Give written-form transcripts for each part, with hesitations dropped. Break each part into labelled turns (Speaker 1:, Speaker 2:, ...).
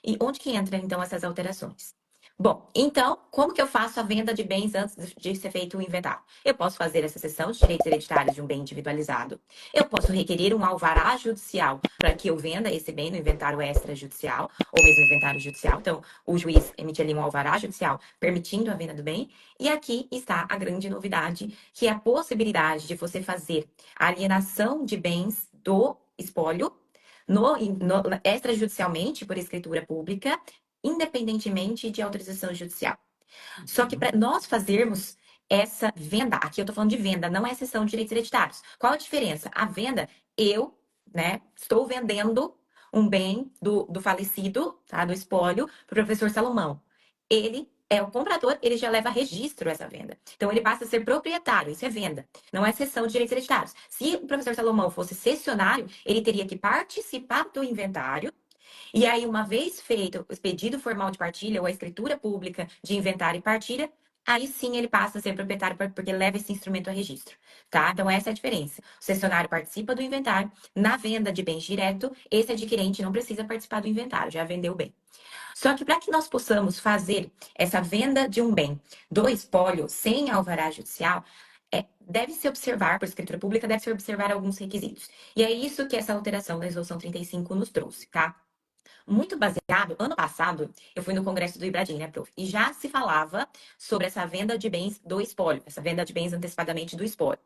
Speaker 1: E onde que entra, então, essas alterações? Bom, então, como que eu faço a venda de bens antes de ser feito o inventário? Eu posso fazer essa cessão de direitos hereditários de um bem individualizado. Eu posso requerer um alvará judicial para que eu venda esse bem no inventário extrajudicial ou mesmo inventário judicial. Então, o juiz emite ali um alvará judicial permitindo a venda do bem. E aqui está a grande novidade, que é a possibilidade de você fazer a alienação de bens do espólio extrajudicialmente por escritura pública, independentemente de autorização judicial. Só que para nós fazermos essa venda, aqui eu estou falando de venda, não é cessão de direitos hereditários. Qual a diferença? A venda, eu, né, estou vendendo um bem do falecido, tá, do espólio, para o professor Salomão. Ele é o comprador, ele já leva registro essa venda. Então, ele passa a ser proprietário, isso é venda, não é cessão de direitos hereditários. Se o professor Salomão fosse cessionário, ele teria que participar do inventário e aí, uma vez feito o pedido formal de partilha ou a escritura pública de inventário e partilha, aí sim ele passa a ser proprietário porque leva esse instrumento a registro, tá? Então, essa é a diferença. O cessionário participa do inventário. Na venda de bens direto, esse adquirente não precisa participar do inventário, já vendeu o bem. Só que para que nós possamos fazer essa venda de um bem do espólio sem alvará judicial, deve-se observar, por escritura pública, deve-se observar alguns requisitos. E é isso que essa alteração da Resolução 35 nos trouxe, tá? Muito baseado, ano passado, eu fui no congresso do Ibradim, né, prof? E já se falava sobre essa venda de bens do espólio, essa venda de bens antecipadamente do espólio.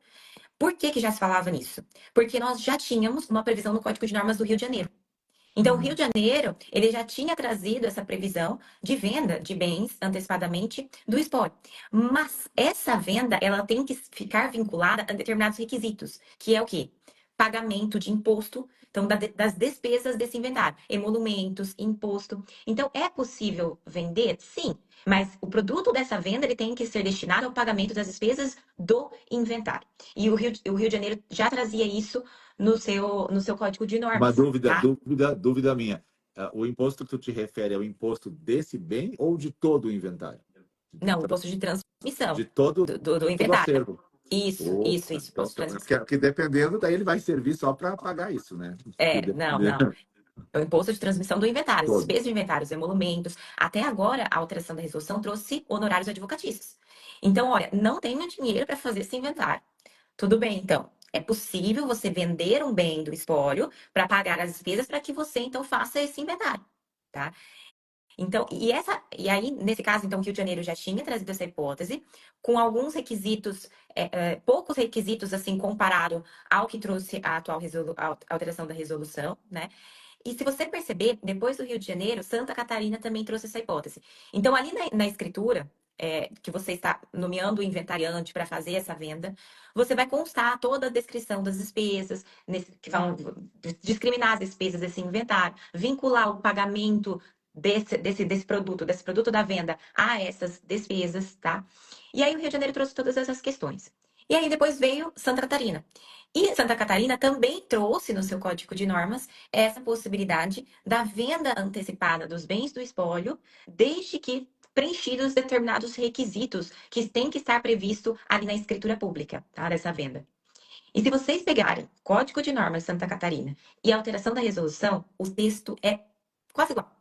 Speaker 1: Por que que já se falava nisso? Porque nós já tínhamos uma previsão no Código de Normas do Rio de Janeiro. Então, o Rio de Janeiro, ele já tinha trazido essa previsão de venda de bens antecipadamente do espólio. Mas essa venda, ela tem que ficar vinculada a determinados requisitos, que é o quê? Pagamento de imposto, então, das despesas desse inventário, emolumentos, imposto. Então, é possível vender? Sim, mas o produto dessa venda, ele tem que ser destinado ao pagamento das despesas do inventário. E o Rio de Janeiro já trazia isso no seu código de
Speaker 2: Uma
Speaker 1: normas,
Speaker 2: dúvida,
Speaker 1: tá?
Speaker 2: dúvida minha. O imposto que tu te refere é o imposto desse bem ou de todo o inventário?
Speaker 1: Não, o imposto de transmissão
Speaker 2: De todo,
Speaker 1: do
Speaker 2: todo o
Speaker 1: inventário.
Speaker 2: acervo.
Speaker 1: Isso,
Speaker 2: Opa,
Speaker 1: imposto de transmissão.
Speaker 2: porque dependendo, daí ele vai servir só para pagar isso, né? Se
Speaker 1: Não,
Speaker 2: depender.
Speaker 1: não. É o imposto de transmissão do inventário, as
Speaker 2: Todo.
Speaker 1: despesas de inventários, emolumentos. Até agora, a alteração da resolução trouxe honorários advocatícios. Então, olha, não tenho dinheiro para fazer esse inventário. Tudo bem, então. É possível você vender um bem do espólio para pagar as despesas para que você, então, faça esse inventário, tá? Então, e aí, nesse caso, então, o Rio de Janeiro já tinha trazido essa hipótese, com alguns requisitos, poucos requisitos, assim, comparado ao que trouxe a atual alteração da resolução, né? E se você perceber, depois do Rio de Janeiro, Santa Catarina também trouxe essa hipótese. Então, ali na escritura, que você está nomeando o inventariante para fazer essa venda, você vai constar toda a descrição das despesas, que vão discriminar as despesas desse inventário, vincular o pagamento desse produto da venda a essas despesas, tá? E aí o Rio de Janeiro trouxe todas essas questões. E aí depois veio Santa Catarina. E Santa Catarina também trouxe no seu código de normas essa possibilidade da venda antecipada dos bens do espólio, desde que preenchidos determinados requisitos que tem que estar previsto ali na escritura pública, tá? Dessa venda. E se vocês pegarem Código de Normas de Santa Catarina e a alteração da resolução, o texto é quase igual.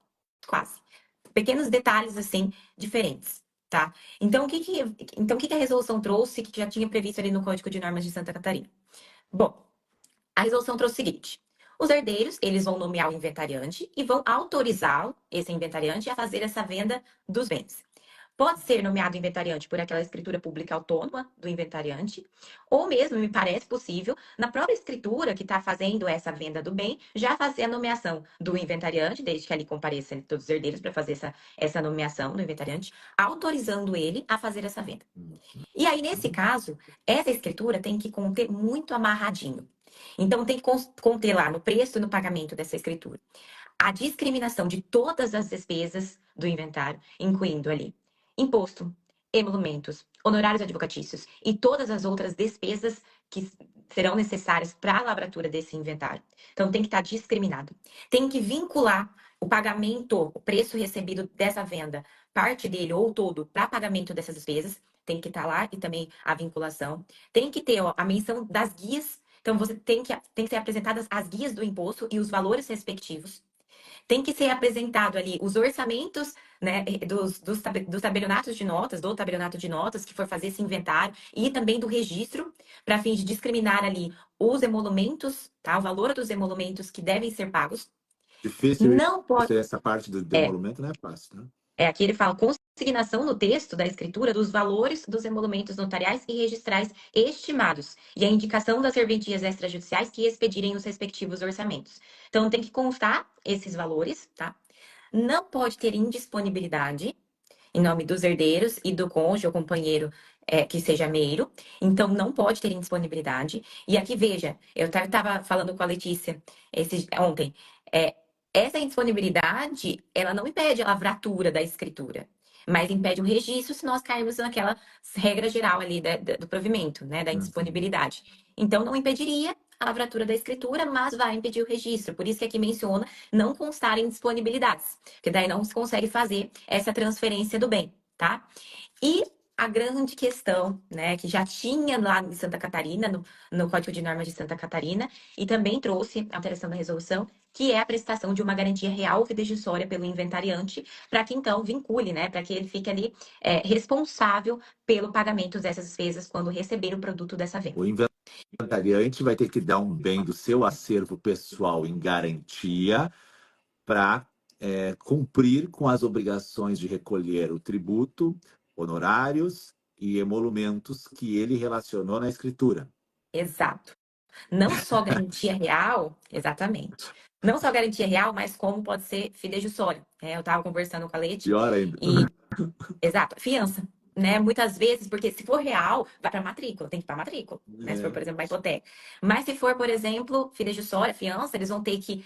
Speaker 1: Quase. Pequenos detalhes, assim, diferentes, tá? Então, o que a resolução trouxe que já tinha previsto ali no Código de Normas de Santa Catarina? Bom, a resolução trouxe o seguinte: os herdeiros, eles vão nomear o inventariante e vão autorizar esse inventariante a fazer essa venda dos bens. Pode ser nomeado inventariante por aquela escritura pública autônoma do inventariante, ou mesmo, me parece possível, na própria escritura que está fazendo essa venda do bem, já fazer a nomeação do inventariante, desde que ali compareçam todos os herdeiros para fazer essa nomeação do inventariante, autorizando ele a fazer essa venda. E aí, nesse caso, essa escritura tem que conter muito amarradinho. Então, tem que conter lá no preço e no pagamento dessa escritura a discriminação de todas as despesas do inventário, incluindo ali imposto, emolumentos, honorários advocatícios e todas as outras despesas que serão necessárias para a lavratura desse inventário. Então, tem que estar discriminado. Tem que vincular o pagamento, o preço recebido dessa venda, parte dele ou todo, para pagamento dessas despesas. Tem que estar lá e também a vinculação. Tem que ter a menção das guias. Então, você tem que ser apresentadas as guias do imposto e os valores respectivos. tem que ser apresentado ali os orçamentos, né, dos tabelionatos de notas, do tabelionato de notas que for fazer esse inventário e também do registro, para fim de discriminar ali os emolumentos, tá? O valor dos emolumentos que devem ser pagos.
Speaker 2: Difícil
Speaker 1: Não pode.
Speaker 2: isso, essa parte do
Speaker 1: É,
Speaker 2: demolumento não é fácil, né?
Speaker 1: aqui ele fala consignação no texto da escritura dos valores dos emolumentos notariais e registrais estimados e a indicação das serventias extrajudiciais que expedirem os respectivos orçamentos. Então, tem que constar esses valores, tá? Não pode ter indisponibilidade em nome dos herdeiros e do cônjuge ou companheiro que seja meiro. Então, não pode ter indisponibilidade. E aqui, veja, eu estava falando com a Letícia ontem. é, Essa indisponibilidade, ela não impede a lavratura da escritura, mas impede o registro se nós cairmos naquela regra geral ali do provimento, né, da
Speaker 2: Uhum.
Speaker 1: indisponibilidade. Então, não impediria a lavratura da escritura, mas vai impedir o registro. Por isso que aqui menciona não constar em disponibilidades, porque daí não se consegue fazer essa transferência do bem, tá? E a grande questão, né, que já tinha lá em Santa Catarina, no Código de Normas de Santa Catarina, e também trouxe alteração da resolução, que é a prestação de uma garantia real ou fidejussória pelo inventariante, para que então vincule, né, para que ele fique ali responsável pelo pagamento dessas despesas quando receber o produto dessa
Speaker 2: O
Speaker 1: venda.
Speaker 2: inventariante vai ter que dar um bem do seu acervo pessoal em garantia para cumprir com as obrigações de recolher o tributo, honorários e emolumentos que ele relacionou na escritura.
Speaker 1: Exato. Não só garantia real, exatamente. Não só garantia real, mas como pode ser fidejussório. Eu estava conversando com a Leite
Speaker 2: Pior ainda.
Speaker 1: e, exato, fiança. Né? Muitas vezes, porque se for real, vai para matrícula, tem que ir para matrícula, né? Se for,
Speaker 2: É.
Speaker 1: por exemplo, uma hipoteca. Mas se for, por exemplo, fidejussória, fiança, eles vão ter que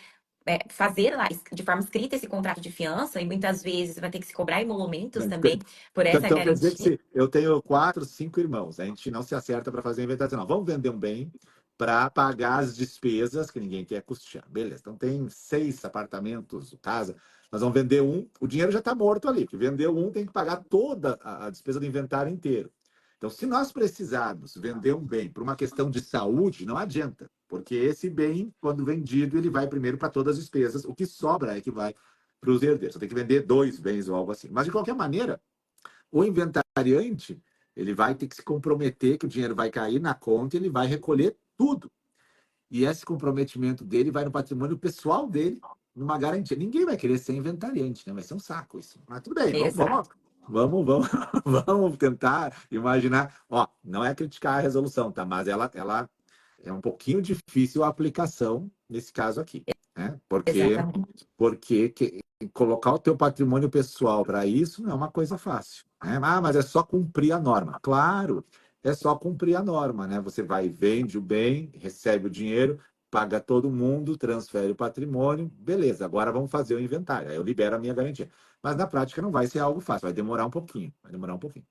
Speaker 1: fazer lá de forma escrita esse contrato de fiança e muitas vezes vai ter que se cobrar emolumentos também por essa
Speaker 2: Então quer dizer que
Speaker 1: garantia.
Speaker 2: se eu tenho 4, 5 irmãos, a gente não se acerta para fazer inventação. Não, vamos vender um bem para pagar as despesas que ninguém quer custear. Beleza. Então tem 6 apartamentos, casa. Nós vamos vender um, o dinheiro já está morto ali, porque vendeu um tem que pagar toda a despesa do inventário inteiro. Então, se nós precisarmos vender um bem por uma questão de saúde, não adianta, porque esse bem, quando vendido, ele vai primeiro para todas as despesas, o que sobra é que vai para os herdeiros. Você tem que vender 2 bens ou algo assim. Mas, de qualquer maneira, o inventariante, ele vai ter que se comprometer que o dinheiro vai cair na conta e ele vai recolher tudo. E esse comprometimento dele vai no patrimônio pessoal dele, numa garantia. Ninguém vai querer ser inventariante, né? Vai ser um saco isso. Mas tudo bem,
Speaker 1: Exato.
Speaker 2: vamos tentar imaginar. Ó, não é criticar a resolução, tá? Mas ela é um pouquinho difícil a aplicação nesse caso aqui, né?
Speaker 1: Exatamente.
Speaker 2: Porque colocar o teu patrimônio pessoal para isso não é uma coisa fácil, né? Ah, mas é só cumprir a norma. Claro, é só cumprir a norma, né? Você vai, vende o bem, recebe o dinheiro, paga todo mundo, transfere o patrimônio, beleza, agora vamos fazer o inventário. Aí eu libero a minha garantia. Mas na prática não vai ser algo fácil, vai demorar um pouquinho, vai demorar um pouquinho.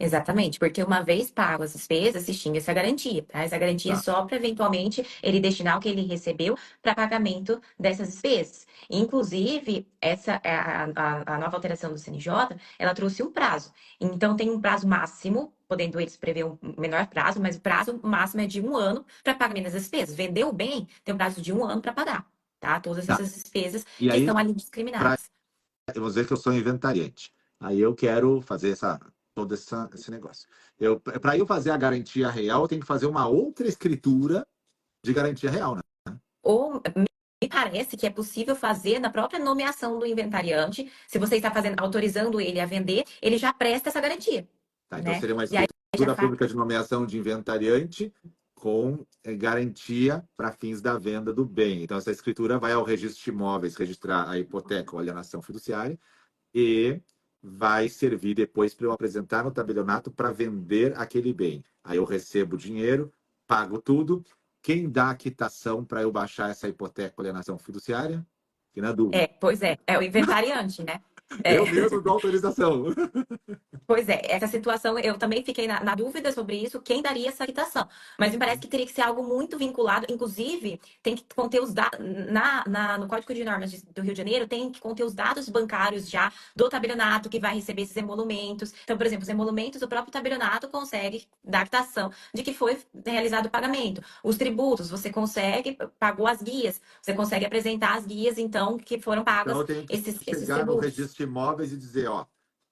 Speaker 1: Exatamente, porque uma vez pago as despesas, se extingue essa garantia, tá? Essa garantia é
Speaker 2: Tá.
Speaker 1: só para eventualmente ele destinar o que ele recebeu para pagamento dessas despesas. Inclusive, essa a nova alteração do CNJ, ela trouxe um prazo. Então, tem um prazo máximo, podendo eles prever um menor prazo, mas o prazo máximo é de 1 ano para pagamento das despesas. Vendeu o bem, tem um prazo de 1 ano para pagar, tá? Todas
Speaker 2: Tá.
Speaker 1: essas despesas
Speaker 2: E
Speaker 1: que
Speaker 2: aí,
Speaker 1: estão ali
Speaker 2: para
Speaker 1: discriminadas.
Speaker 2: eu vou dizer que eu sou inventariante. Aí eu quero fazer todo esse negócio. Para eu fazer a garantia real, eu tenho que fazer uma outra escritura de garantia real, né?
Speaker 1: Ou me parece que é possível fazer na própria nomeação do inventariante, se você está fazendo, autorizando ele a vender, ele já presta essa garantia,
Speaker 2: Tá, então
Speaker 1: né?
Speaker 2: seria uma
Speaker 1: E aí já
Speaker 2: escritura
Speaker 1: faz.
Speaker 2: pública de nomeação de inventariante com garantia para fins da venda do bem. Então essa escritura vai ao registro de imóveis registrar a hipoteca ou alienação fiduciária e vai servir depois para eu apresentar no tabelionato para vender aquele bem. Aí eu recebo o dinheiro, pago tudo. Quem dá a quitação para eu baixar essa hipoteca ou alienação fiduciária? Que na dúvida.
Speaker 1: Pois é o inventariante, né? É.
Speaker 2: Eu mesmo dou autorização.
Speaker 1: Pois é, essa situação eu também fiquei na dúvida sobre isso, quem daria essa quitação. Mas me parece que teria que ser algo muito vinculado, inclusive tem que conter os dados, no Código de Normas do Rio de Janeiro, tem que conter os dados bancários já do tabelionato que vai receber esses emolumentos. Então, por exemplo, os emolumentos, o próprio tabelionato consegue dar quitação de que foi realizado o pagamento. Os tributos, você consegue, pagou as guias, você consegue apresentar as guias, então, que foram
Speaker 2: Então,
Speaker 1: pagas
Speaker 2: eu tenho que
Speaker 1: esses
Speaker 2: chegar no
Speaker 1: tributos.
Speaker 2: registro de imóveis e dizer, ó,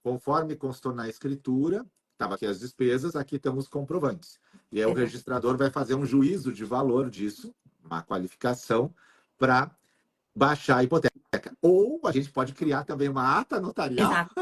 Speaker 2: conforme constou na escritura, estava aqui as despesas, aqui estão os comprovantes. E aí o
Speaker 1: Exato.
Speaker 2: registrador vai fazer um juízo de valor disso, uma qualificação, para baixar a hipoteca. Ou a gente pode criar também uma ata notarial
Speaker 1: Exato.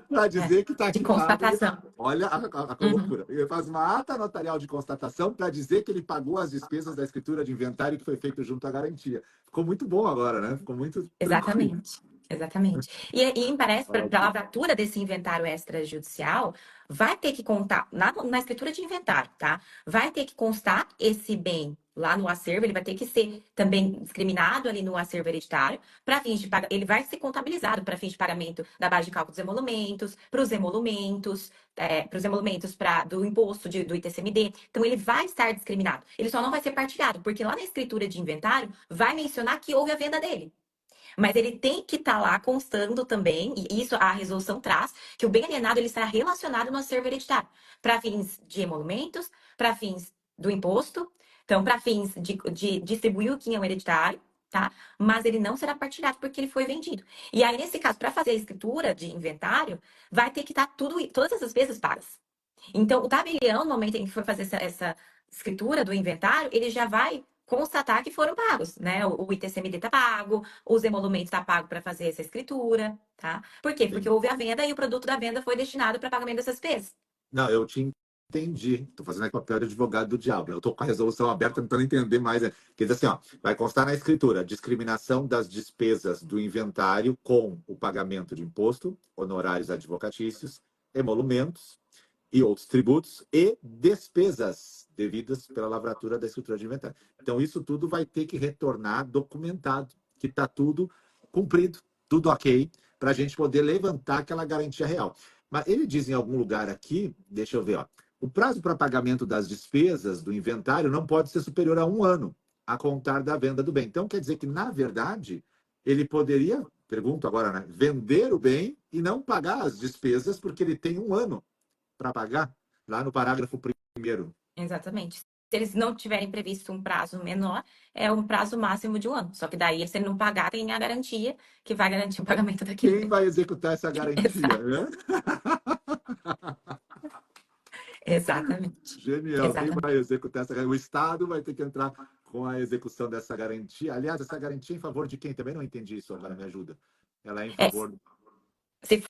Speaker 2: para
Speaker 1: É,
Speaker 2: dizer que está
Speaker 1: de
Speaker 2: quitado.
Speaker 1: constatação.
Speaker 2: Olha a
Speaker 1: Uhum,
Speaker 2: loucura. Ele faz uma ata notarial de constatação para dizer que ele pagou as despesas da escritura de inventário que foi feito junto à garantia. Ficou muito bom agora, né? Ficou muito tranquilo.
Speaker 1: exatamente. Exatamente. E me parece, para a
Speaker 2: Ótimo.
Speaker 1: lavratura desse inventário extrajudicial, vai ter que contar, na escritura de inventário, tá? Vai ter que constar esse bem lá no acervo, ele vai ter que ser também discriminado ali no acervo hereditário, para fins de pagamento, ele vai ser contabilizado para fins de pagamento da base de cálculo dos emolumentos, para os emolumentos do imposto do ITCMD. Então, ele vai estar discriminado. Ele só não vai ser partilhado, porque lá na escritura de inventário vai mencionar que houve a venda dele. Mas ele tem que estar lá constando também, e isso a resolução traz, que o bem alienado ele estará relacionado no acervo hereditário, para fins de emolumentos, para fins do imposto, então, para fins de distribuir o quinhão hereditário, tá? Mas ele não será partilhado porque ele foi vendido. E aí, nesse caso, para fazer a escritura de inventário, vai ter que estar todas essas despesas pagas. Então, o tabelião, no momento em que for fazer essa escritura do inventário, ele já vai constatar que foram pagos, né? O ITCMD está pago, os emolumentos está pago para fazer essa escritura, tá? Por quê? Porque
Speaker 2: Sim.
Speaker 1: houve a venda e o produto da venda foi destinado para pagamento dessas despesas.
Speaker 2: Não, eu te entendi. Estou fazendo aqui o papel de advogado do diabo. Eu estou com a resolução aberta, tentando entender mais. Quer dizer assim, ó, vai constar na escritura discriminação das despesas do inventário com o pagamento de imposto, honorários advocatícios, emolumentos e outros tributos e despesas devidas pela lavratura da escritura de inventário. Então, isso tudo vai ter que retornar documentado, que está tudo cumprido, tudo ok, para a gente poder levantar aquela garantia real. Mas ele diz em algum lugar aqui, deixa eu ver, ó, o prazo para pagamento das despesas do inventário não pode ser superior a um ano a contar da venda do bem. Então, quer dizer que, na verdade, ele poderia, pergunto agora, né, vender o bem e não pagar as despesas, porque ele tem um ano para pagar, lá no parágrafo primeiro.
Speaker 1: Exatamente. Se eles não tiverem previsto um prazo menor, é um prazo máximo de um ano. Só que daí, se ele não pagar, tem a garantia que vai garantir o pagamento daquele
Speaker 2: Quem
Speaker 1: bem.
Speaker 2: vai executar essa garantia?
Speaker 1: Exato.
Speaker 2: Né?
Speaker 1: Exatamente.
Speaker 2: Genial. Quem
Speaker 1: Exatamente.
Speaker 2: vai executar essa garantia? O Estado vai ter que entrar com a execução dessa garantia. Aliás, essa garantia é em favor de quem? Também não entendi isso agora, me ajuda. Ela é em
Speaker 1: É,
Speaker 2: favor.
Speaker 1: se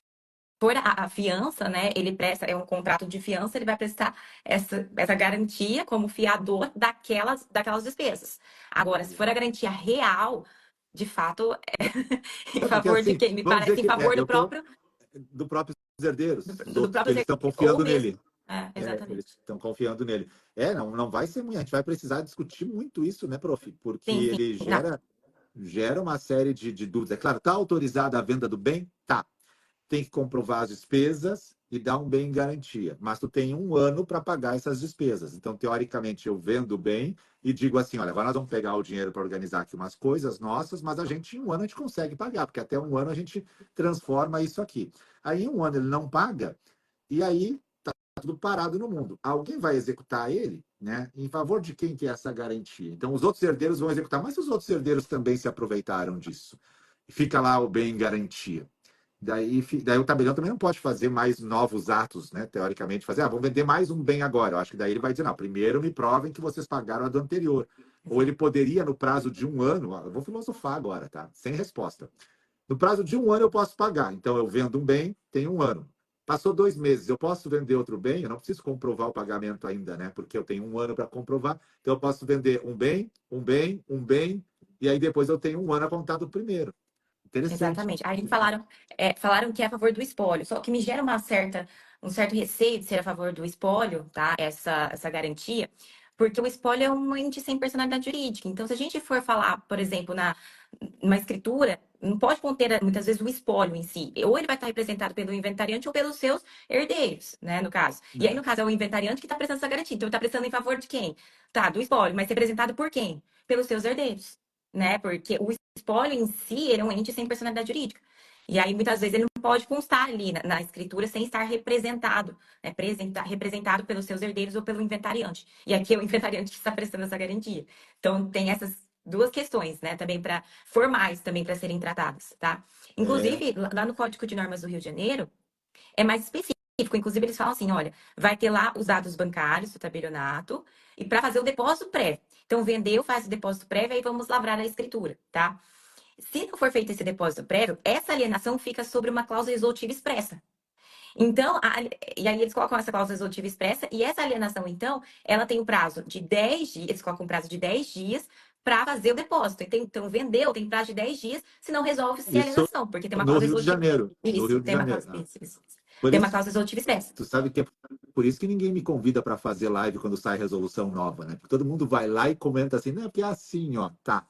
Speaker 1: for a fiança, né? Ele presta, é um contrato de fiança, ele vai prestar essa garantia como fiador daquelas despesas. Agora, se for a garantia real, de fato, é em
Speaker 2: É porque
Speaker 1: favor de
Speaker 2: assim,
Speaker 1: quem? Me
Speaker 2: vamos dizer
Speaker 1: parece em
Speaker 2: que
Speaker 1: favor
Speaker 2: eu
Speaker 1: do
Speaker 2: estou
Speaker 1: próprio,
Speaker 2: do próprios herdeiros, os
Speaker 1: do
Speaker 2: outros que
Speaker 1: próprio
Speaker 2: eles estão
Speaker 1: ou
Speaker 2: confiando
Speaker 1: mesmo.
Speaker 2: nele.
Speaker 1: É,
Speaker 2: É, eles
Speaker 1: exatamente.
Speaker 2: estão confiando nele. Não vai ser muito. A gente vai precisar discutir muito isso, né, prof? Porque
Speaker 1: Sim, sim.
Speaker 2: ele
Speaker 1: Não,
Speaker 2: gera uma série de dúvidas. É claro, está autorizada a venda do bem? Tá. Tem que comprovar as despesas e dar um bem em garantia. Mas tu tem um ano para pagar essas despesas. Então, teoricamente, eu vendo o bem e digo assim: olha, agora nós vamos pegar o dinheiro para organizar aqui umas coisas nossas, mas a gente, em um ano, a gente consegue pagar, porque até um ano a gente transforma isso aqui. Aí, em um ano, ele não paga, e aí tá tudo parado no mundo. Alguém vai executar ele, né? Em favor de quem que é essa garantia? Então, os outros herdeiros vão executar, mas os outros herdeiros também se aproveitaram disso. Fica lá o bem em garantia. Daí o tabelião também não pode fazer mais novos atos, né? Teoricamente, fazer, vamos vender mais um bem agora. Eu acho que daí ele vai dizer, não, primeiro me provem que vocês pagaram a do anterior. Ou ele
Speaker 1: exato.
Speaker 2: poderia, no prazo de um ano, eu vou filosofar agora, tá? Sem resposta. No prazo de um ano eu posso pagar. Então eu vendo um bem, tem um ano. Passou 2 meses, eu posso vender outro bem? Eu não preciso comprovar o pagamento ainda, né? Porque eu tenho um ano para comprovar. Então eu posso vender um bem, um bem, um bem, e aí depois eu tenho um ano a contar do primeiro. Interessante.
Speaker 1: Exatamente. Aí falaram que é a favor do espólio, só que me gera um certo receio de ser a favor do espólio, tá? Essa garantia, porque o espólio é um ente sem personalidade jurídica. Então, se a gente for falar, por exemplo, numa escritura, não pode conter muitas vezes o espólio em si. Ou ele vai estar representado pelo inventariante ou pelos seus herdeiros, né, no caso. E aí, no caso, é o inventariante que está prestando essa garantia. Então, ele está prestando em favor de quem? Tá, do espólio, mas representado por quem? Pelos seus herdeiros, né? Porque o espólio em si, ele é um ente sem personalidade jurídica. E aí, muitas vezes, ele não pode constar ali na escritura sem estar representado, né? Representado pelos seus herdeiros ou pelo inventariante. E aqui é o inventariante que está prestando essa garantia. Então, tem essas duas questões, né? Também para formais também para serem tratadas, tá?
Speaker 2: É,
Speaker 1: Inclusive, lá no Código de Normas do Rio de Janeiro, é mais específico. Inclusive, eles falam assim: olha, vai ter lá os dados bancários do tabelionato e para fazer o depósito prévio. Então, vendeu, faz o depósito prévio, aí vamos lavrar a escritura, tá? Se não for feito esse depósito prévio, essa alienação fica sobre uma cláusula resolutiva expressa. Então, e aí eles colocam essa cláusula resolutiva expressa, e essa alienação, então, ela tem um prazo de 10 dias, eles colocam um prazo de 10 dias para fazer o depósito. Então, vendeu, tem prazo de 10 dias, se não resolve-se a
Speaker 2: isso
Speaker 1: alienação, porque tem uma
Speaker 2: no
Speaker 1: cláusula
Speaker 2: Rio de
Speaker 1: resolutiva.
Speaker 2: Janeiro. No
Speaker 1: Isso,
Speaker 2: Rio de
Speaker 1: tem uma
Speaker 2: Janeiro.
Speaker 1: cláusula,
Speaker 2: Não.
Speaker 1: isso.
Speaker 2: Por
Speaker 1: Tem uma
Speaker 2: isso,
Speaker 1: cláusula resolutiva expressa.
Speaker 2: tu sabe que é por isso que ninguém me convida para fazer live quando sai resolução nova, né? Porque todo mundo vai lá e comenta assim, não, porque é assim, ó, tá.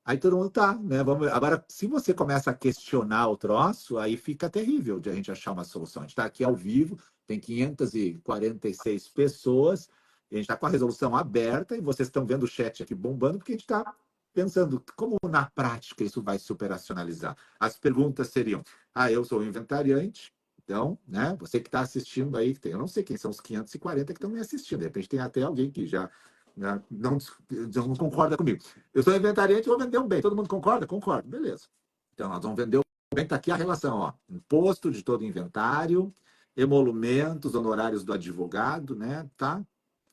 Speaker 2: Aí todo mundo tá, né? Vamos... Agora, se você começa a questionar o troço, aí fica terrível de a gente achar uma solução. A gente está aqui ao vivo, tem 546 pessoas, e a gente está com a resolução aberta, e vocês estão vendo o chat aqui bombando, porque a gente está pensando como na prática isso vai se operacionalizar. As perguntas seriam: eu sou o inventariante, então, né? Você que está assistindo aí, eu não sei quem são os 540 que estão me assistindo, de repente tem até alguém que já não concorda comigo. Eu sou inventariante e vou vender um bem. Todo mundo concorda? Concorda. Beleza. Então, nós vamos vender o bem. Está aqui a relação. Ó. Imposto de todo inventário, emolumentos, honorários do advogado, né? Tá?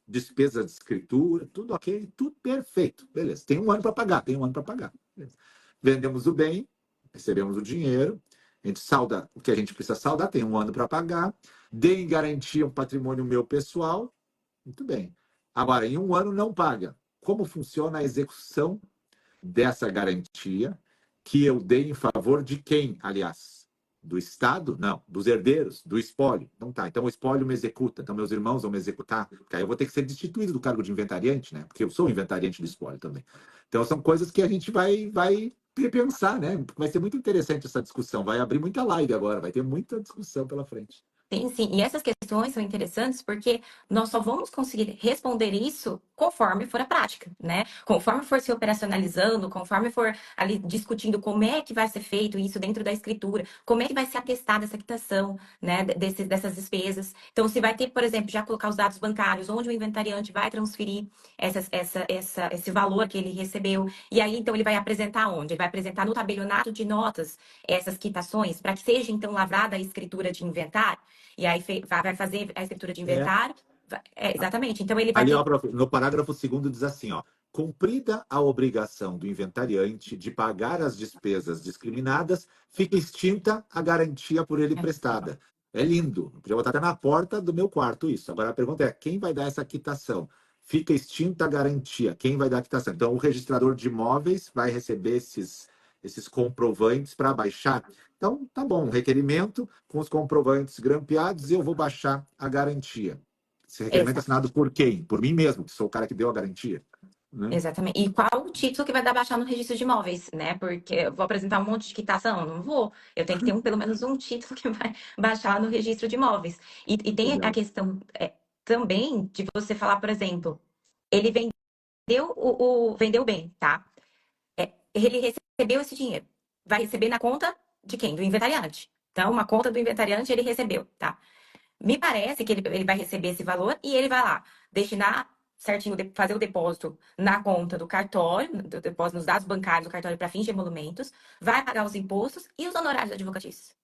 Speaker 2: Despesa de escritura, tudo ok, tudo perfeito. Beleza. Tem um ano para pagar, tem um ano para pagar. Beleza. Vendemos o bem, recebemos o dinheiro, a gente salda o que a gente precisa saldar, tem um ano para pagar, dê em garantia um patrimônio meu pessoal, muito bem. Agora, em um ano não paga. Como funciona a execução dessa garantia que eu dei em favor de quem, aliás? Do Estado? Não. Dos herdeiros? Do espólio? Não tá. Então o espólio me executa. Então meus irmãos vão me executar. Porque aí eu vou ter que ser destituído do cargo de inventariante, né? Porque eu sou inventariante do espólio também. Então são coisas que a gente vai repensar, né? Vai ser muito interessante essa discussão. Vai abrir muita live agora. Vai ter muita discussão pela frente.
Speaker 1: Sim, sim. E essas questões são interessantes porque nós só vamos conseguir responder isso conforme for a prática, né? Conforme for se operacionalizando, conforme for ali discutindo como é que vai ser feito isso dentro da escritura, como é que vai ser atestada essa quitação, né, dessas despesas. Então, se vai ter, por exemplo, já colocar os dados bancários, onde o inventariante vai transferir esse valor que ele recebeu. E aí, então, ele vai apresentar onde? Ele vai apresentar no tabelionato de notas essas quitações, para que seja, então, lavrada a escritura de inventário. E aí vai fazer a escritura de
Speaker 2: É.
Speaker 1: inventário. Exatamente. Então ele vai
Speaker 2: Ali, ó,
Speaker 1: ter.
Speaker 2: no parágrafo 2º diz assim, ó, cumprida a obrigação do inventariante de pagar as despesas discriminadas, fica extinta a garantia por ele prestada. É lindo. Podia botar até na porta do meu quarto isso. Agora a pergunta é, quem vai dar essa quitação? Fica extinta a garantia. Quem vai dar a quitação? Então, o registrador de imóveis vai receber esses comprovantes para baixar. Então, tá bom, um requerimento com os comprovantes grampeados e eu vou baixar a garantia. Esse requerimento é
Speaker 1: Exato.
Speaker 2: assinado por quem? Por mim mesmo, que sou o cara que deu a garantia. Né?
Speaker 1: Exatamente. E qual o título que vai dar baixar no registro de imóveis, né? Porque eu vou apresentar um monte de quitação? Não vou. Eu tenho que ter pelo menos um título que vai baixar no registro de imóveis. E tem a
Speaker 2: Legal.
Speaker 1: questão também de você falar, por exemplo, ele vendeu vendeu bem, tá? Ele recebeu esse dinheiro. Vai receber na conta de quem? Do inventariante. Então, uma conta do inventariante ele recebeu, tá? Me parece que ele vai receber esse valor e ele vai lá destinar certinho, fazer o depósito na conta do cartório, do depósito nos dados bancários do cartório para fins de emolumentos, vai pagar os impostos e os honorários advocatícios.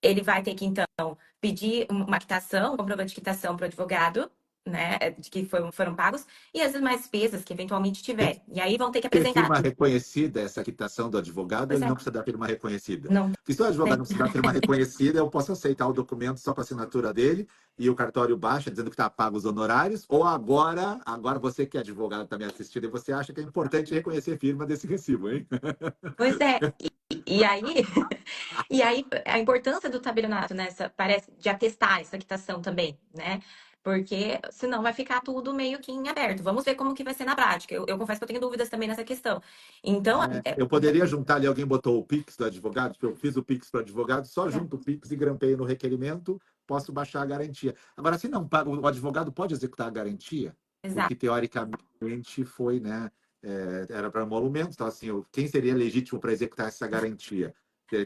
Speaker 1: Ele vai ter que, então, pedir uma quitação, um comprovante de quitação para o advogado, né, de que foram pagos, e as demais despesas que eventualmente tiver. E aí vão ter que
Speaker 2: Ter
Speaker 1: apresentar
Speaker 2: firma
Speaker 1: tudo.
Speaker 2: reconhecida, essa quitação do advogado,
Speaker 1: Pois
Speaker 2: ele
Speaker 1: é,
Speaker 2: não precisa dar firma reconhecida.
Speaker 1: não
Speaker 2: Porque se o advogado
Speaker 1: tem.
Speaker 2: não precisa dar firma reconhecida, eu posso aceitar o documento só com a assinatura dele e o cartório baixa, dizendo que está pago os honorários, ou agora você que é advogado está me assistindo e você acha que é importante reconhecer firma desse recibo, hein?
Speaker 1: Pois é. E aí, e aí a importância do tabelionato nessa, parece, de atestar essa quitação também, né? Porque senão vai ficar tudo meio que em aberto. Vamos ver como que vai ser na prática. Eu confesso que eu tenho dúvidas também nessa questão. Então,
Speaker 2: Eu poderia juntar ali, alguém botou o Pix do advogado, porque eu fiz o Pix para o advogado, só junto o Pix e grampeio no requerimento, posso baixar a garantia. Agora, se não paga, o advogado pode executar a garantia, porque
Speaker 1: exato.
Speaker 2: teoricamente foi, né, era para emolumentos, então assim, quem seria legítimo para executar essa garantia?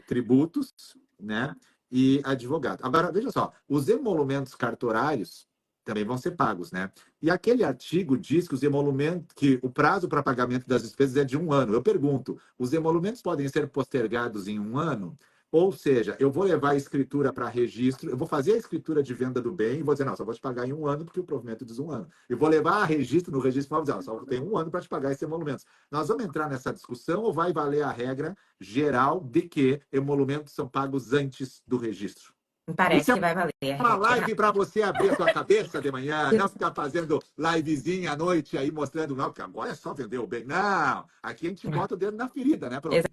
Speaker 2: Tributos, né, e advogado. Agora, veja só, os emolumentos cartorários também vão ser pagos, né? E aquele artigo diz que os emolumentos, que o prazo para pagamento das despesas é de 1 ano. Eu pergunto, os emolumentos podem ser postergados em 1 ano? Ou seja, eu vou levar a escritura para registro, eu vou fazer a escritura de venda do bem e vou dizer, não, só vou te pagar em 1 ano, porque o provimento diz 1 ano. Eu vou levar a registro no registro e vou dizer, só tem 1 ano para te pagar esses emolumentos. Nós vamos entrar nessa discussão ou vai valer a regra geral de que emolumentos são pagos antes do registro?
Speaker 1: Me
Speaker 2: Isso
Speaker 1: parece
Speaker 2: é
Speaker 1: que vai valer a
Speaker 2: uma
Speaker 1: regra geral.
Speaker 2: live para você abrir a sua cabeça de manhã, não ficar fazendo livezinha à noite aí mostrando, não, que agora é só vender o bem. Não, aqui a gente bota o dedo na ferida, né, prof?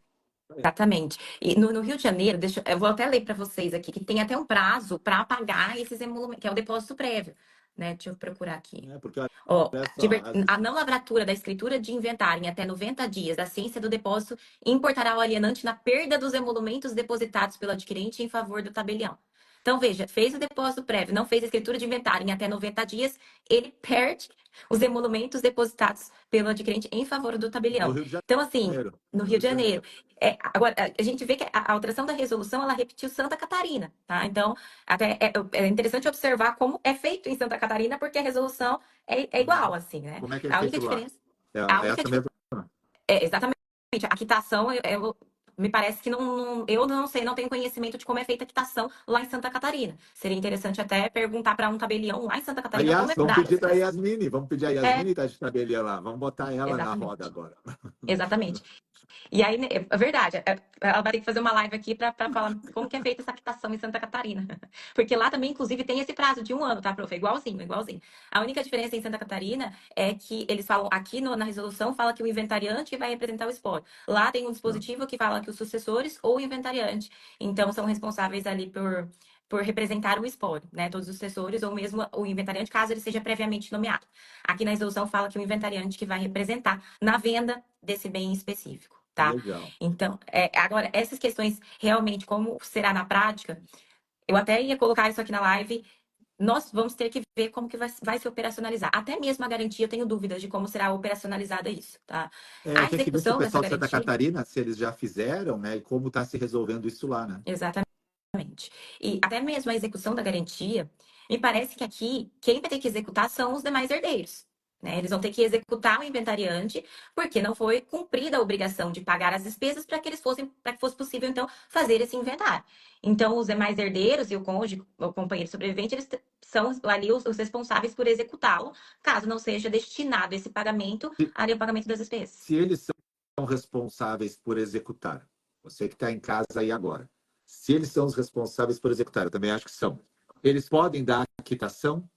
Speaker 1: Exatamente. E no Rio de Janeiro, eu vou até ler para vocês aqui, que tem até um prazo para pagar esses emolumentos, que é o depósito prévio. Né? Deixa eu procurar aqui.
Speaker 2: Porque
Speaker 1: Ó,
Speaker 2: olha só,
Speaker 1: a não lavratura da escritura de inventário em até 90 dias da ciência do depósito importará ao alienante na perda dos emolumentos depositados pelo adquirente em favor do tabelião. Então, veja, fez o depósito prévio, não fez a escritura de inventário em até 90 dias, ele perde os emolumentos depositados pelo adquirente em favor do
Speaker 2: no
Speaker 1: tabelião.
Speaker 2: Rio de
Speaker 1: Então, assim,
Speaker 2: Janeiro.
Speaker 1: no
Speaker 2: No
Speaker 1: Rio
Speaker 2: Rio
Speaker 1: de
Speaker 2: de Janeiro.
Speaker 1: Janeiro. Agora, a gente vê que a alteração da resolução, ela repetiu Santa Catarina, tá? Então, até é interessante observar como é feito em Santa Catarina, porque a resolução é igual, assim, né?
Speaker 2: Como é que é
Speaker 1: A única
Speaker 2: feito lá?
Speaker 1: diferença.
Speaker 2: É
Speaker 1: A única
Speaker 2: essa
Speaker 1: diferença.
Speaker 2: mesma.
Speaker 1: Exatamente. A quitação, me parece que eu não sei, não tenho conhecimento de como é feita a quitação lá em Santa Catarina. Seria interessante até perguntar para um tabelião lá em Santa Catarina como
Speaker 2: Aliás,
Speaker 1: é
Speaker 2: vamos
Speaker 1: dada
Speaker 2: pedir
Speaker 1: essa
Speaker 2: para a
Speaker 1: quitação.
Speaker 2: Yasmine, vamos pedir a
Speaker 1: É,
Speaker 2: Yasmine tá de tabeliã lá, vamos botar ela na roda
Speaker 1: exatamente.
Speaker 2: agora.
Speaker 1: Exatamente. E aí, né, é verdade, ela vai ter que fazer uma live aqui para falar como que é feita essa quitação em Santa Catarina. Porque lá também, inclusive, tem esse prazo de 1 ano, tá, prof? É igualzinho, igualzinho. A única diferença em Santa Catarina é que eles falam, aqui na resolução, fala que o inventariante vai representar o espólio. Lá tem um dispositivo que fala que os sucessores ou o inventariante, então, são responsáveis ali por representar o espólio, né? Todos os sucessores ou mesmo o inventariante, caso ele seja previamente nomeado. Aqui na resolução fala que o inventariante que vai representar na venda desse bem específico, tá?
Speaker 2: Legal.
Speaker 1: Então, agora, essas questões realmente, como será na prática, eu até ia colocar isso aqui na live. Nós vamos ter que ver como que vai se operacionalizar. Até mesmo a garantia, eu tenho dúvidas de como será operacionalizada isso, tá? A
Speaker 2: Tem que ver se o
Speaker 1: execução dessa
Speaker 2: pessoal de Santa
Speaker 1: garantia,
Speaker 2: Catarina, se eles já fizeram, né, e como está se resolvendo isso lá, né?
Speaker 1: exatamente. E até mesmo a execução da garantia, me parece que aqui quem vai ter que executar são os demais herdeiros. Né? Eles vão ter que executar o inventariante, porque não foi cumprida a obrigação de pagar as despesas para que fosse possível, então, fazer esse inventário. Então, os demais herdeiros e o cônjuge, o companheiro sobrevivente, eles são ali os responsáveis por executá-lo, caso não seja destinado esse pagamento
Speaker 2: Se,
Speaker 1: ali ao pagamento das despesas.
Speaker 2: se eles são responsáveis por executar, você que está em casa aí agora, se eles são os responsáveis por executar, eu também acho que são. Eles podem dar a quitação?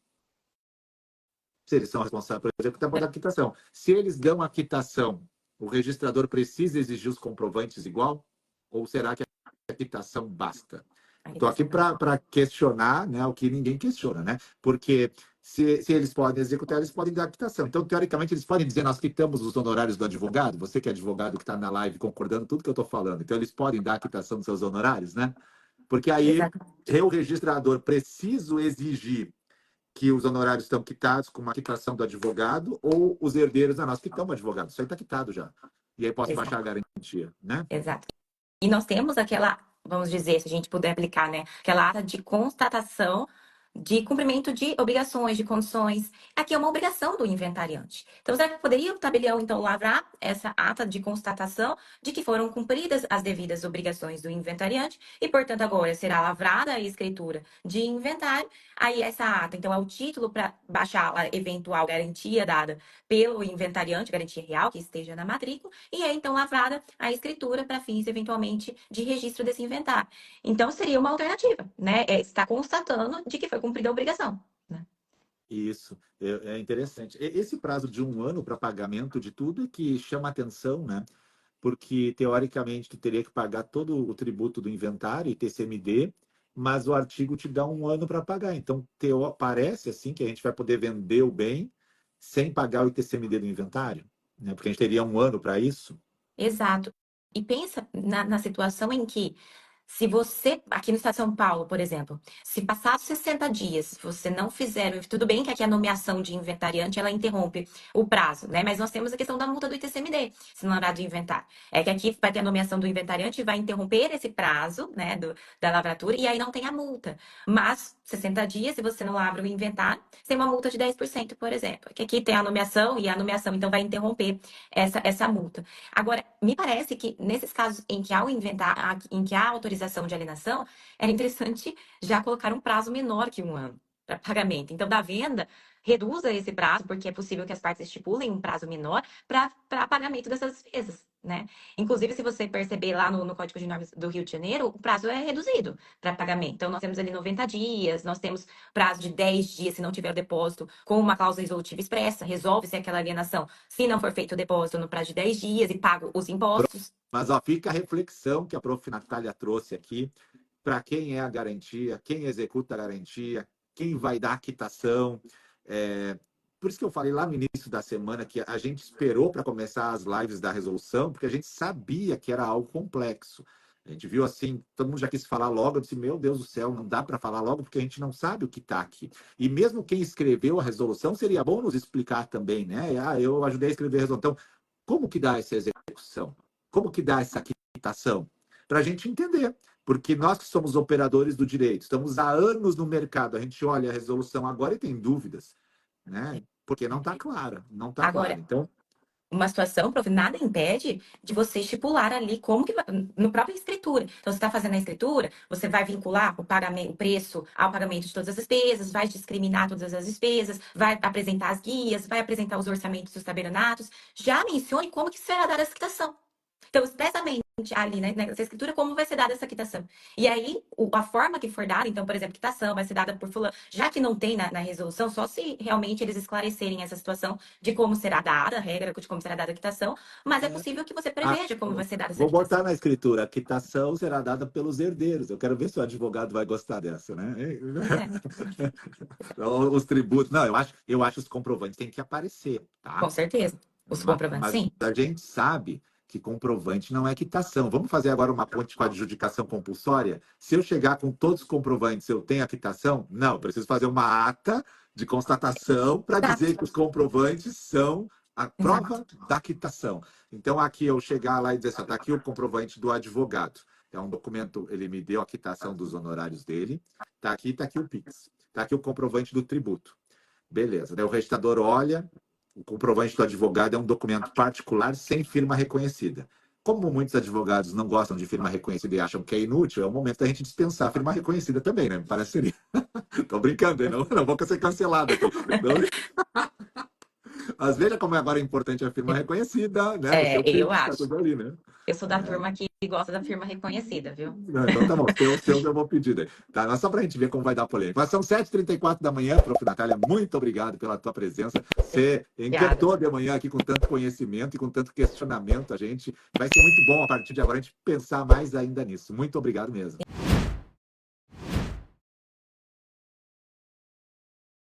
Speaker 2: Se eles são responsáveis por executar, podem dar a quitação. Se eles dão a quitação, o registrador precisa exigir os comprovantes igual? Ou será que a quitação basta?
Speaker 1: A
Speaker 2: Estou aqui
Speaker 1: quitação basta.
Speaker 2: para questionar, né, o que ninguém questiona, né? Porque se eles podem executar, eles podem dar a quitação. Então, teoricamente, eles podem dizer, nós quitamos os honorários do advogado. Você que é advogado que está na live concordando tudo que eu estou falando. Então, eles podem dar a quitação dos seus honorários, né? Porque aí
Speaker 1: Exato.
Speaker 2: eu, registrador, preciso exigir que os honorários estão quitados com uma quitação do advogado ou os herdeiros, nós quitamos o advogado. Isso aí está quitado já. E aí posso baixar a
Speaker 1: Exato.
Speaker 2: garantia, né?
Speaker 1: Exato. E nós temos aquela, vamos dizer, se a gente puder aplicar, né? Aquela ata de constatação de cumprimento de obrigações, de condições. Aqui é uma obrigação do inventariante. Então, será que poderia o tabelião, então, lavrar essa ata de constatação de que foram cumpridas as devidas obrigações do inventariante e, portanto, agora será lavrada a escritura de inventário. Aí, essa ata, então, é o título para baixar a eventual garantia dada pelo inventariante, garantia real que esteja na matrícula, e é, então, lavrada a escritura para fins, eventualmente, de registro desse inventário. Então, seria uma alternativa, né? Está constatando de que foi cumprida a obrigação. Né?
Speaker 2: Isso, é interessante. Esse prazo de 1 ano para pagamento de tudo é que chama atenção, né? Porque, teoricamente, tu teria que pagar todo o tributo do inventário, ITCMD, mas o artigo te dá um ano para pagar. Então, parece assim que a gente vai poder vender o bem sem pagar o ITCMD do inventário, né? Porque a gente teria um ano para isso.
Speaker 1: Exato. E pensa na situação em que, se você, aqui no estado de São Paulo, por exemplo, se passar 60 dias, você não fizer, tudo bem que aqui a nomeação de inventariante, ela interrompe o prazo, né? Mas nós temos a questão da multa do ITCMD, se não lembrar de inventário. É que aqui vai ter a nomeação do inventariante, vai interromper esse prazo, né, da lavratura, e aí não tem a multa. Mas, 60 dias, se você não lavra o inventário, tem uma multa de 10%, por exemplo. Que aqui tem a nomeação, e a nomeação, então, vai interromper essa multa. Agora, me parece que nesses casos em que há o inventar, em que há autorização de alienação, era interessante já colocar um prazo menor que um ano para pagamento. Então, da venda, reduza esse prazo, porque é possível que as partes estipulem um prazo menor para pagamento dessas despesas, né? Inclusive, se você perceber lá no Código de Normas do Rio de Janeiro, o prazo é reduzido para pagamento. Então, nós temos ali 90 dias, nós temos prazo de 10 dias se não tiver o depósito, com uma cláusula resolutiva expressa, resolve-se aquela alienação se não for feito o depósito no prazo de 10 dias e pago os impostos.
Speaker 2: Mas ó, fica a reflexão que a prof. Natália trouxe aqui para quem é a garantia, quem executa a garantia, quem vai dar a quitação. Por isso que eu falei lá no início da semana que a gente esperou para começar as lives da resolução, porque a gente sabia que era algo complexo. A gente viu assim, todo mundo já quis falar logo, eu disse, meu Deus do céu, não dá para falar logo, porque a gente não sabe o que está aqui. E mesmo quem escreveu a resolução, seria bom nos explicar também, né? Eu ajudei a escrever a resolução. Então, como que dá essa execução? Como que dá essa quitação? Para a gente entender. Porque nós que somos operadores do direito, estamos há anos no mercado, a gente olha a resolução agora e tem dúvidas, né? Porque não está clara, não está clara.
Speaker 1: Agora,
Speaker 2: Então,
Speaker 1: uma situação, prof, nada impede de você estipular ali como que vai, no própria escritura. Então, você está fazendo a escritura, você vai vincular o pagamento, o preço ao pagamento de todas as despesas, vai discriminar todas as despesas, vai apresentar as guias, vai apresentar os orçamentos dos tabelionatos. Já mencione como que será dada essa quitação. Então, expressamente ali, né, nessa escritura, como vai ser dada essa quitação. E aí, a forma que for dada, então, por exemplo, quitação vai ser dada por fulano, já que não tem na resolução, só se realmente eles esclarecerem essa situação de como será dada, a regra de como será dada a quitação, mas é possível que você
Speaker 2: ah,
Speaker 1: preveja como vai ser dada essa
Speaker 2: vou botar
Speaker 1: quitação.
Speaker 2: na escritura, a quitação será dada pelos herdeiros. Eu quero ver se o advogado vai gostar dessa, né?
Speaker 1: É,
Speaker 2: Os tributos. Não, eu acho os comprovantes têm que aparecer,
Speaker 1: com
Speaker 2: tá?
Speaker 1: certeza. Os comprovantes,
Speaker 2: Mas
Speaker 1: sim.
Speaker 2: a gente sabe que comprovante não é quitação. Vamos fazer agora uma ponte com a adjudicação compulsória? Se eu chegar com todos os comprovantes, eu tenho a quitação? Não, eu preciso fazer uma ata de constatação para
Speaker 1: Exato.
Speaker 2: dizer que os comprovantes são a
Speaker 1: Exato.
Speaker 2: prova da quitação. Então, aqui eu chegar lá e dizer assim, está aqui o comprovante do advogado. É um documento, ele me deu a quitação dos honorários dele. Está aqui o PIX. Está aqui o comprovante do tributo. Beleza. Daí o registrador olha, o comprovante do advogado é um documento particular sem firma reconhecida. Como muitos advogados não gostam de firma reconhecida e acham que é inútil, é o momento da gente dispensar a firma reconhecida também, né? Me parece seria. Tô brincando, hein? Não vou ser cancelado aqui. Mas veja como agora é importante a firma reconhecida, né? No seu
Speaker 1: Eu
Speaker 2: Pix, tá
Speaker 1: acho.
Speaker 2: tudo ali, né?
Speaker 1: Eu sou da turma que gosta da firma reconhecida, viu?
Speaker 2: Não, então tá bom, seus eu vou pedir daí. Tá, mas só pra gente ver como vai dar polêmica. Mas são 7h34 da manhã, prof. Natália, muito obrigado pela tua presença. Você
Speaker 1: Obrigada.
Speaker 2: encantou de manhã aqui com tanto conhecimento e com tanto questionamento a gente. Vai ser muito bom a partir de agora a gente pensar mais ainda nisso. Muito obrigado mesmo.